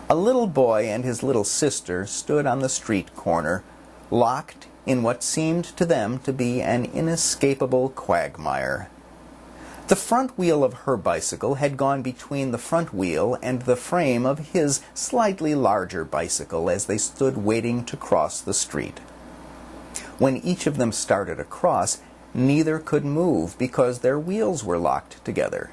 A little boy and his little sister stood on the street corner, locked in what seemed to them to be an inescapable quagmire. The front wheel of her bicycle had gone between the front wheel and the frame of his slightly larger bicycle as they stood waiting to cross the street. When each of them started across, neither could move because their wheels were locked together.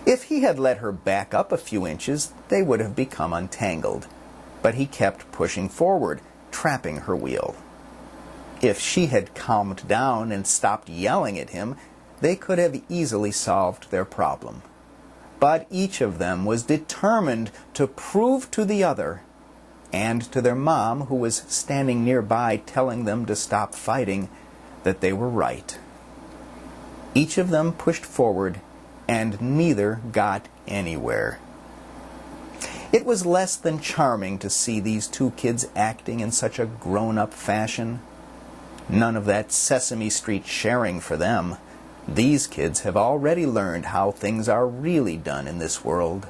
If he had let her back up a few inches, they would have become untangled. But he kept pushing forward, trapping her wheel. If she had calmed down and stopped yelling at him, they could have easily solved their problem. But each of them was determined to prove to the other, and to their mom, who was standing nearby telling them to stop fighting, that they were right. Each of them pushed forward, and neither got anywhere. It was less than charming to see these two kids acting in such a grown-up fashion. None of that Sesame Street sharing for them. These kids have already learned how things are really done in this world.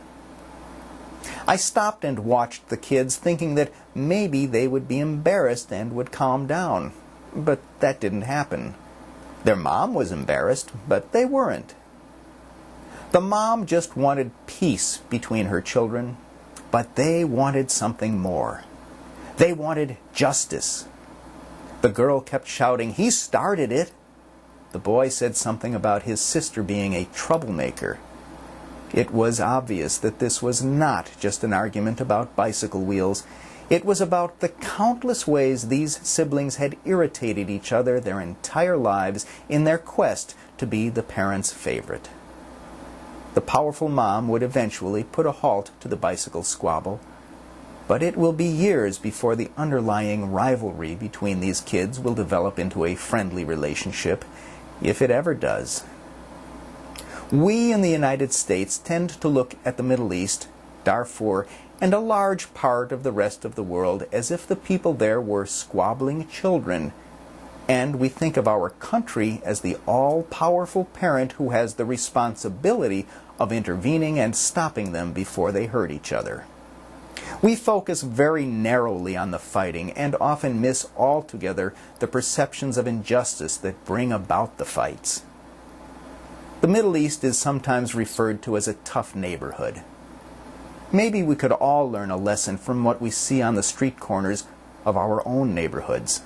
I stopped and watched the kids, thinking that maybe they would be embarrassed and would calm down. But that didn't happen. Their mom was embarrassed, but they weren't. The mom just wanted peace between her children, but they wanted something more. They wanted justice. The girl kept shouting, "He started it!" The boy said something about his sister being a troublemaker. It was obvious that this was not just an argument about bicycle wheels. It was about the countless ways these siblings had irritated each other their entire lives in their quest to be the parents' favorite. The powerful mom would eventually put a halt to the bicycle squabble, but it will be years before the underlying rivalry between these kids will develop into a friendly relationship, if it ever does. We in the United States tend to look at the Middle East, Darfur, and a large part of the rest of the world as if the people there were squabbling children, and we think of our country as the all-powerful parent who has the responsibility of intervening and stopping them before they hurt each other. We focus very narrowly on the fighting and often miss altogether the perceptions of injustice that bring about the fights. The Middle East is sometimes referred to as a tough neighborhood. Maybe we could all learn a lesson from what we see on the street corners of our own neighborhoods.